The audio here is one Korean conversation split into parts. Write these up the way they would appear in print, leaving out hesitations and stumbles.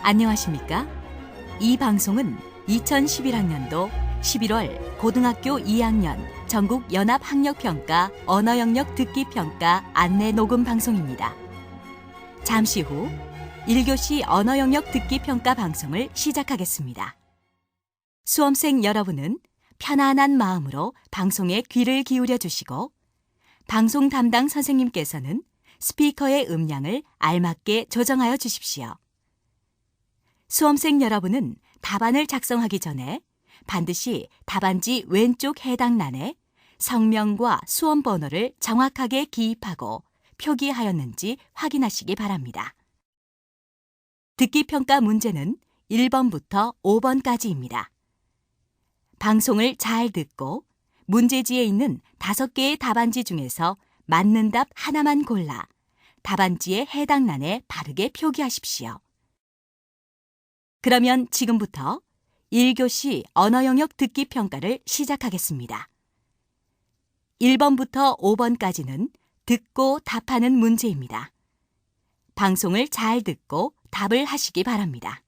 안녕하십니까? 이 방송은 2011학년도 11월 고등학교 2학년 전국 연합학력평가 언어영역 듣기평가 안내 녹음 방송입니다. 잠시 후 1교시 언어영역 듣기평가 방송을 시작하겠습니다. 수험생 여러분은 편안한 마음으로 방송에 귀를 기울여 주시고 방송 담당 선생님께서는 스피커의 음량을 알맞게 조정하여 주십시오. 수험생 여러분은 답안을 작성하기 전에 반드시 답안지 왼쪽 해당欄에 성명과 수험 번호를 정확하게 기입하고 표기하였는지 확인하시기 바랍니다. 듣기평가 문제는 1번부터 5번까지입니다. 방송을 잘 듣고 문제지에 있는 5개의 답안지 중에서 맞는 답 하나만 골라 답안지의 해당欄에 바르게 표기하십시오. 그러면 지금부터 1교시 언어영역 듣기평가를 시작하겠습니다. 1번부터 5번까지는 듣고 답하는 문제입니다. 방송을 잘 듣고 답을 하시기 바랍니다.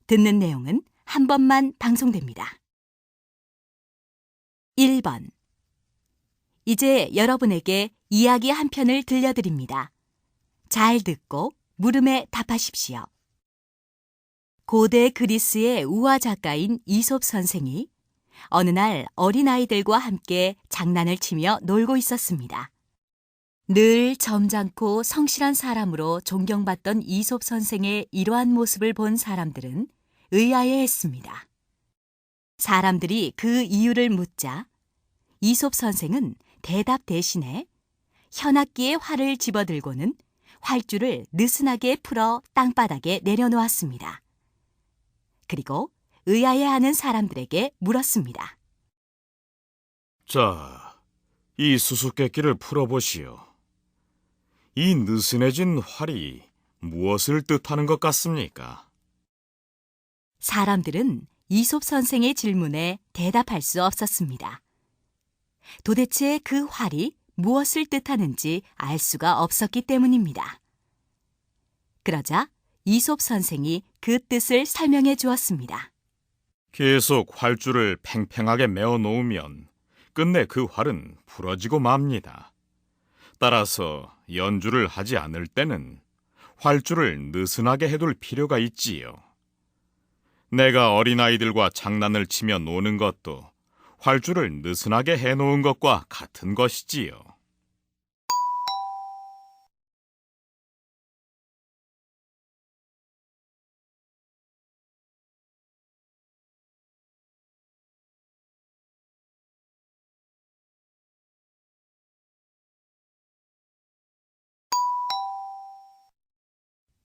듣는 내용은 한 번만 방송됩니다. 1번. 이제 여러분에게 이야기 한 편을 들려드립니다. 잘 듣고 물음에 답하십시오. 고대 그리스의 우화 작가인 이솝 선생이 어느 날 어린아이들과 함께 장난을 치며 놀고 있었습니다. 늘 점잖고 성실한 사람으로 존경받던 이솝 선생의 이러한 모습을 본 사람들은 의아해했습니다. 사람들이 그 이유를 묻자 이솝 선생은 대답 대신에 현악기의 활을 집어들고는 활줄을 느슨하게 풀어 땅바닥에 내려놓았습니다. 그리고 의아해하는 사람들에게 물었습니다. 자, 이 수수께끼를 풀어보시오. 이 느슨해진 활이 무엇을 뜻하는 것 같습니까? 사람들은 이솝 선생의 질문에 대답할 수 없었습니다. 도대체 그 활이 무엇을 뜻하는지 알 수가 없었기 때문입니다. 그러자 이솝 선생이 그 뜻을 설명해 주었습니다. 계속 활줄을 팽팽하게 메어 놓으면 끝내 그 활은 부러지고 맙니다. 따라서 연주를 하지 않을 때는 활줄을 느슨하게 해둘 필요가 있지요. 내가 어린아이들과 장난을 치며 노는 것도 활줄을 느슨하게 해놓은 것과 같은 것이지요.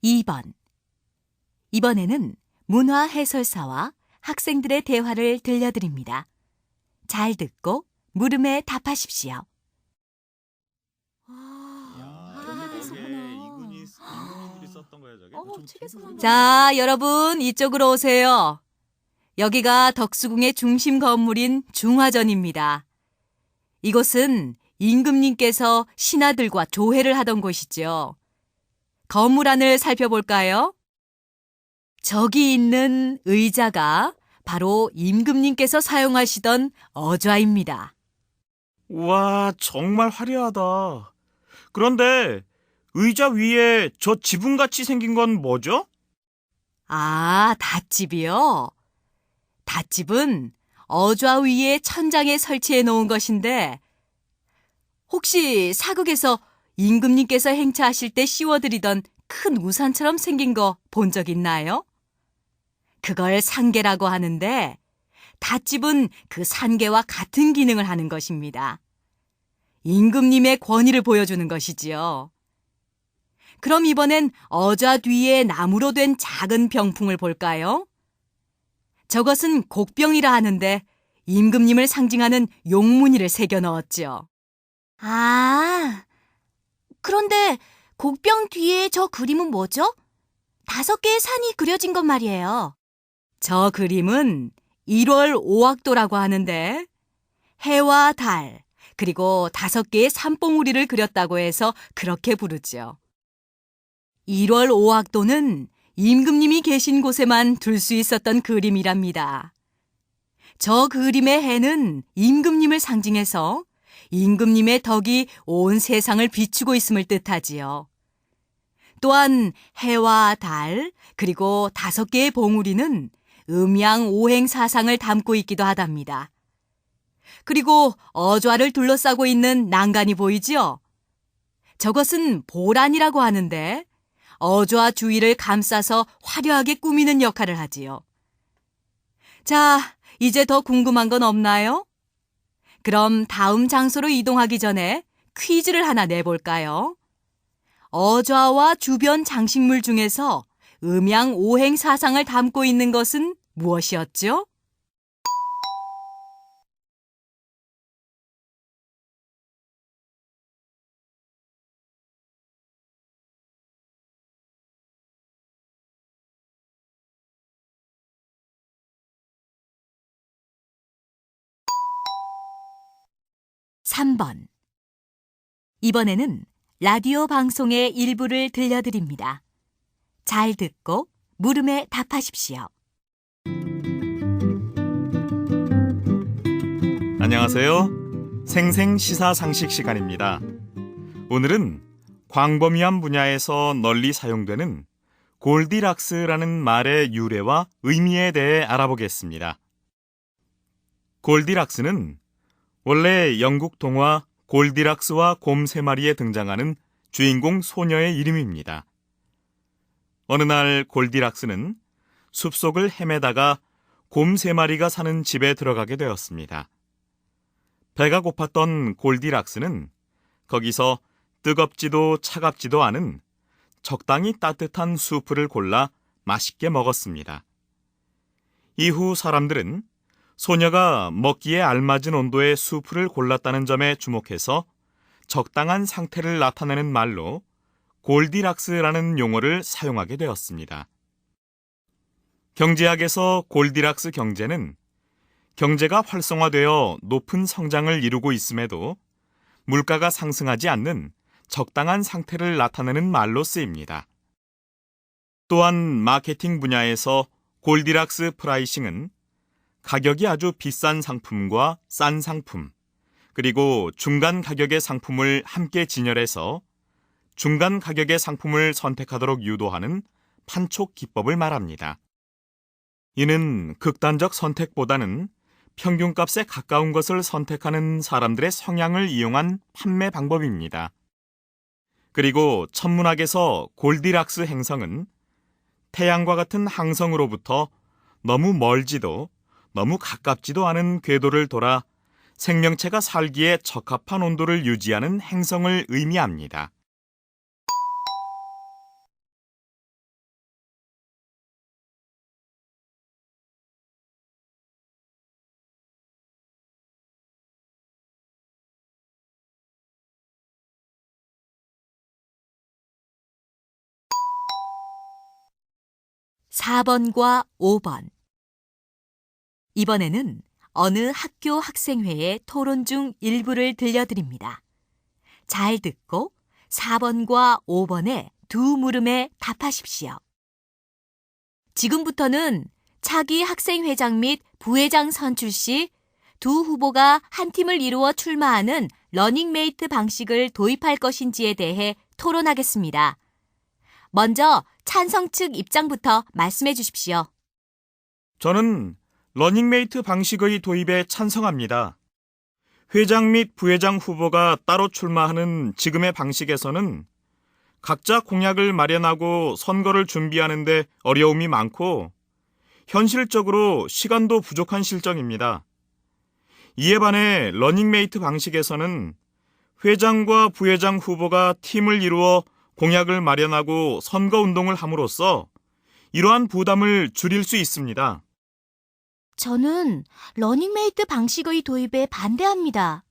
2번. 이번에는 문화 해설사와 학생들의 대화를 들려드립니다. 잘 듣고 물음에 답하십시오. 자, 여러분 이쪽으로 오세요. 여기가 덕수궁의 중심 건물인 중화전입니다. 이곳은 임금님께서 신하들과 조회를 하던 곳이죠. 건물 안을 살펴볼까요? 저기 있는 의자가 바로 임금님께서 사용하시던 어좌입니다. 와, 정말 화려하다. 그런데 의자 위에 저 지붕같이 생긴 건 뭐죠? 아, 닷집이요? 닷집은 어좌 위에 천장에 설치해 놓은 것인데 혹시 사극에서 임금님께서 행차하실 때 씌워드리던 큰 우산처럼 생긴 거 본 적 있나요? 그걸 산계라고 하는데 닷집은 그 산계와 같은 기능을 하는 것입니다. 임금님의 권위를 보여주는 것이지요. 그럼 이번엔 어좌 뒤에 나무로 된 작은 병풍을 볼까요? 저것은 곡병이라 하는데 임금님을 상징하는 용무늬를 새겨 넣었죠. 아, 그런데 곡병 뒤에 저 그림은 뭐죠? 5개의 산이 그려진 것 말이에요. 저 그림은 1월 5학도라고 하는데 해와 달, 그리고 5개의 산봉우리를 그렸다고 해서 그렇게 부르죠. 1월 5학도는 임금님이 계신 곳에만 둘 수 있었던 그림이랍니다. 저 그림의 해는 임금님을 상징해서 임금님의 덕이 온 세상을 비추고 있음을 뜻하지요. 또한 해와 달, 그리고 5개의 봉우리는 음양오행사상을 담고 있기도 하답니다. 그리고 어좌를 둘러싸고 있는 난간이 보이지요? 저것은 보란이라고 하는데 어좌 주위를 감싸서 화려하게 꾸미는 역할을 하지요. 자, 이제 더 궁금한 건 없나요? 그럼 다음 장소로 이동하기 전에 퀴즈를 하나 내볼까요? 어좌와 주변 장식물 중에서 음양오행사상을 담고 있는 것은 무엇이었죠? (3번) 이번에는 라디오 방송의 일부를 들려드립니다. 잘 듣고 물음에 답하십시오. 안녕하세요. 생생시사상식 시간입니다. 오늘은 광범위한 분야에서 널리 사용되는 골디락스라는 말의 유래와 의미에 대해 알아보겠습니다. 골디락스는 원래 영국 동화 골디락스와 곰 3마리에 등장하는 주인공 소녀의 이름입니다. 어느 날 골디락스는 숲속을 헤매다가 곰 3마리가 사는 집에 들어가게 되었습니다. 배가 고팠던 골디락스는 거기서 뜨겁지도 차갑지도 않은 적당히 따뜻한 수프를 골라 맛있게 먹었습니다. 이후 사람들은 소녀가 먹기에 알맞은 온도의 수프를 골랐다는 점에 주목해서 적당한 상태를 나타내는 말로 골디락스라는 용어를 사용하게 되었습니다. 경제학에서 골디락스 경제는 경제가 활성화되어 높은 성장을 이루고 있음에도 물가가 상승하지 않는 적당한 상태를 나타내는 말로 쓰입니다. 또한 마케팅 분야에서 골디락스 프라이싱은 가격이 아주 비싼 상품과 싼 상품, 그리고 중간 가격의 상품을 함께 진열해서 중간 가격의 상품을 선택하도록 유도하는 판촉 기법을 말합니다. 이는 극단적 선택보다는 평균값에 가까운 것을 선택하는 사람들의 성향을 이용한 판매 방법입니다. 그리고 천문학에서 골디락스 행성은 태양과 같은 항성으로부터 너무 멀지도 너무 가깝지도 않은 궤도를 돌아 생명체가 살기에 적합한 온도를 유지하는 행성을 의미합니다. (4번과 5번) 이번에는 어느 학교 학생회의 토론 중 일부를 들려드립니다. 잘 듣고 4번과 5번의 두 물음에 답하십시오. 지금부터는 차기 학생회장 및 부회장 선출 시 두 후보가 한 팀을 이루어 출마하는 러닝메이트 방식을 도입할 것인지에 대해 토론하겠습니다. 먼저 찬성 측 입장부터 말씀해 주십시오. 저는 러닝메이트 방식의 도입에 찬성합니다. 회장 및 부회장 후보가 따로 출마하는 지금의 방식에서는 각자 공약을 마련하고 선거를 준비하는 데 어려움이 많고 현실적으로 시간도 부족한 실정입니다. 이에 반해 러닝메이트 방식에서는 회장과 부회장 후보가 팀을 이루어 공약을 마련하고 선거운동을 함으로써 이러한 부담을 줄일 수 있습니다. 저는 러닝메이트 방식의 도입에 반대합니다.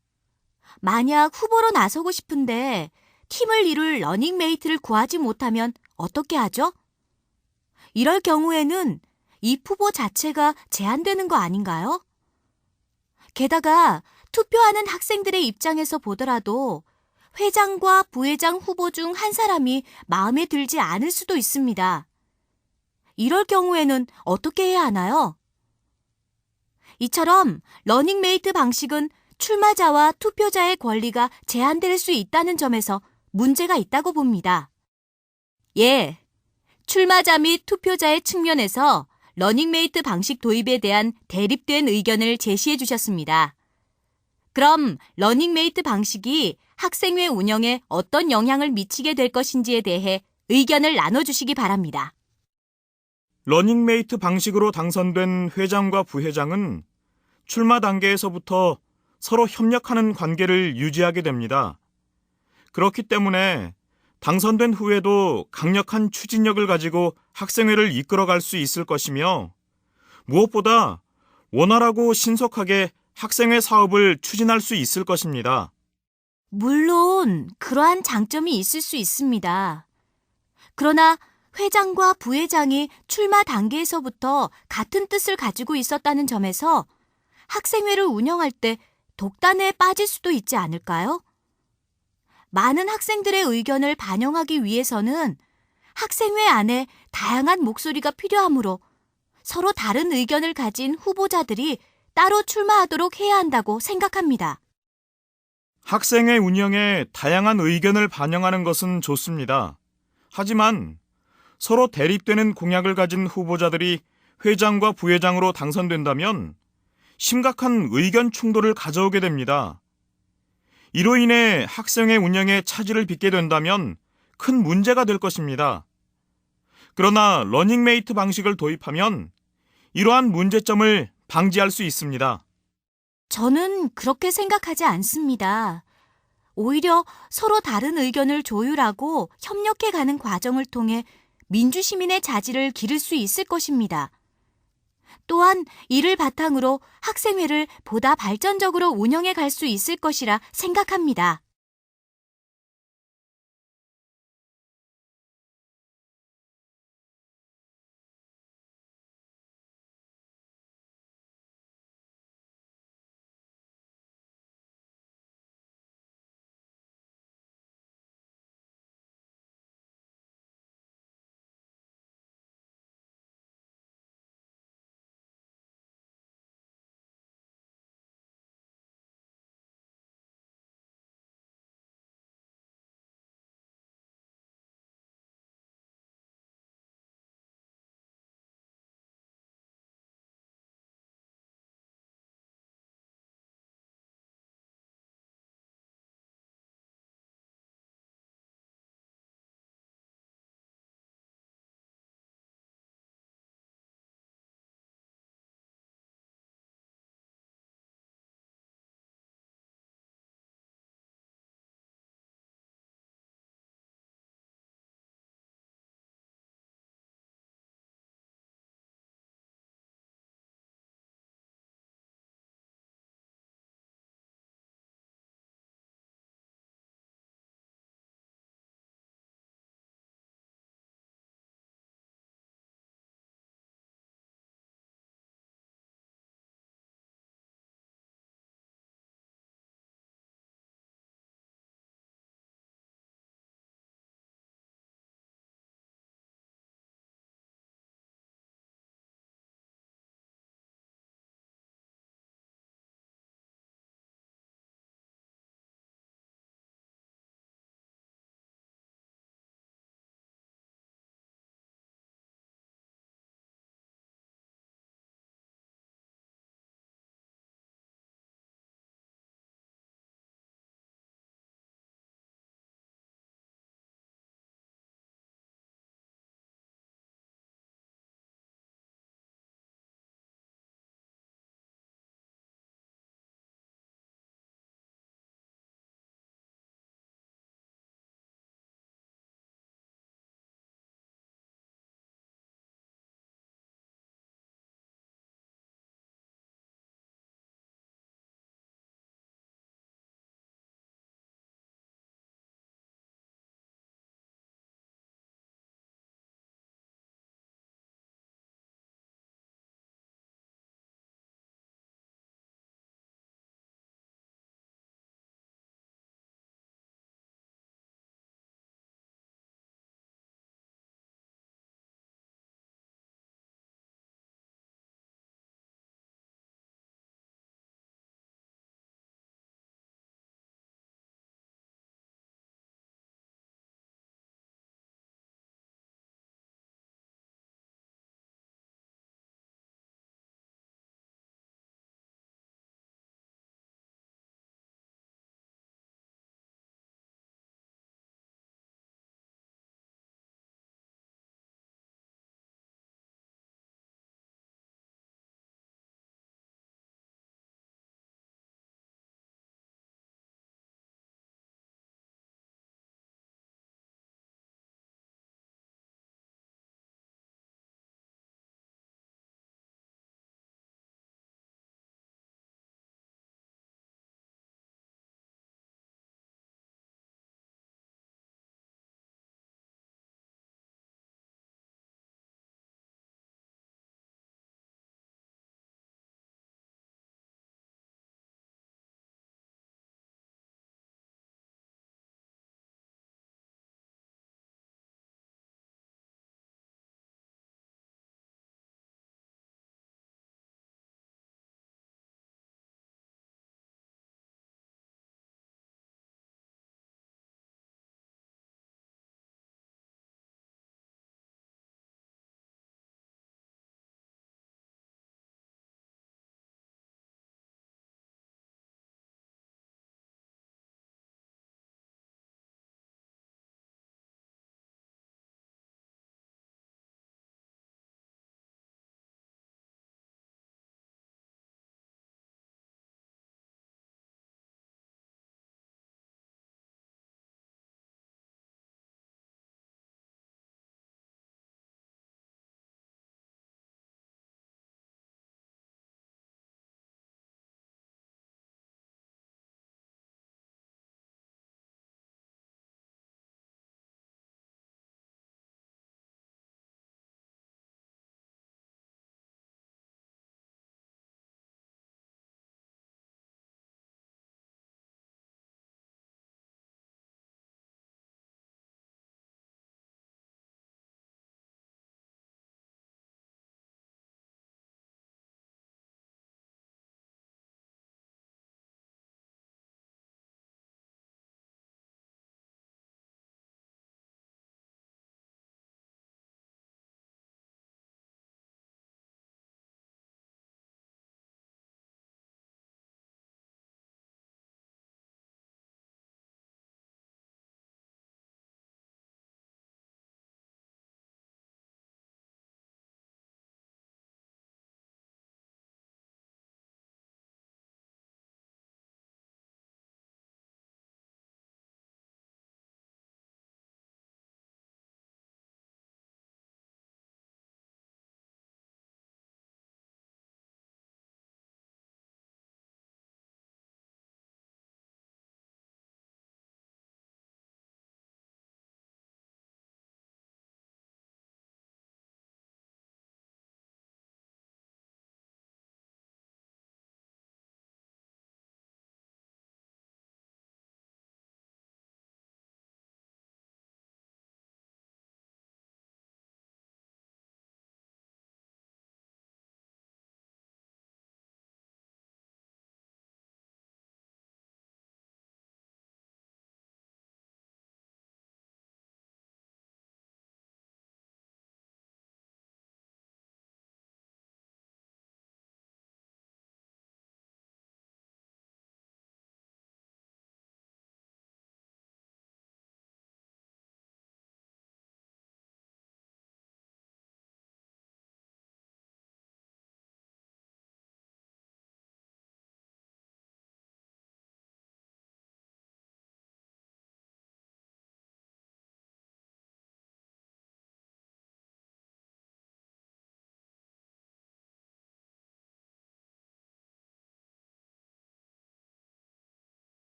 만약 후보로 나서고 싶은데 팀을 이룰 러닝메이트를 구하지 못하면 어떻게 하죠? 이럴 경우에는 이 후보 자체가 제한되는 거 아닌가요? 게다가 투표하는 학생들의 입장에서 보더라도 회장과 부회장 후보 중 한 사람이 마음에 들지 않을 수도 있습니다. 이럴 경우에는 어떻게 해야 하나요? 이처럼 러닝메이트 방식은 출마자와 투표자의 권리가 제한될 수 있다는 점에서 문제가 있다고 봅니다. 예, 출마자 및 투표자의 측면에서 러닝메이트 방식 도입에 대한 대립된 의견을 제시해 주셨습니다. 그럼 러닝메이트 방식이 학생회 운영에 어떤 영향을 미치게 될 것인지에 대해 의견을 나눠주시기 바랍니다. 러닝메이트 방식으로 당선된 회장과 부회장은 출마 단계에서부터 서로 협력하는 관계를 유지하게 됩니다. 그렇기 때문에 당선된 후에도 강력한 추진력을 가지고 학생회를 이끌어갈 수 있을 것이며 무엇보다 원활하고 신속하게 학생회 사업을 추진할 수 있을 것입니다. 물론 그러한 장점이 있을 수 있습니다. 그러나 회장과 부회장이 출마 단계에서부터 같은 뜻을 가지고 있었다는 점에서 학생회를 운영할 때 독단에 빠질 수도 있지 않을까요? 많은 학생들의 의견을 반영하기 위해서는 학생회 안에 다양한 목소리가 필요하므로 서로 다른 의견을 가진 후보자들이 따로 출마하도록 해야 한다고 생각합니다. 학생회 운영에 다양한 의견을 반영하는 것은 좋습니다. 하지만 서로 대립되는 공약을 가진 후보자들이 회장과 부회장으로 당선된다면 심각한 의견 충돌을 가져오게 됩니다. 이로 인해 학생회 운영에 차질을 빚게 된다면 큰 문제가 될 것입니다. 그러나 러닝메이트 방식을 도입하면 이러한 문제점을 방지할 수 있습니다. 저는 그렇게 생각하지 않습니다. 오히려 서로 다른 의견을 조율하고 협력해가는 과정을 통해 민주시민의 자질을 기를 수 있을 것입니다. 또한 이를 바탕으로 학생회를 보다 발전적으로 운영해 갈 수 있을 것이라 생각합니다.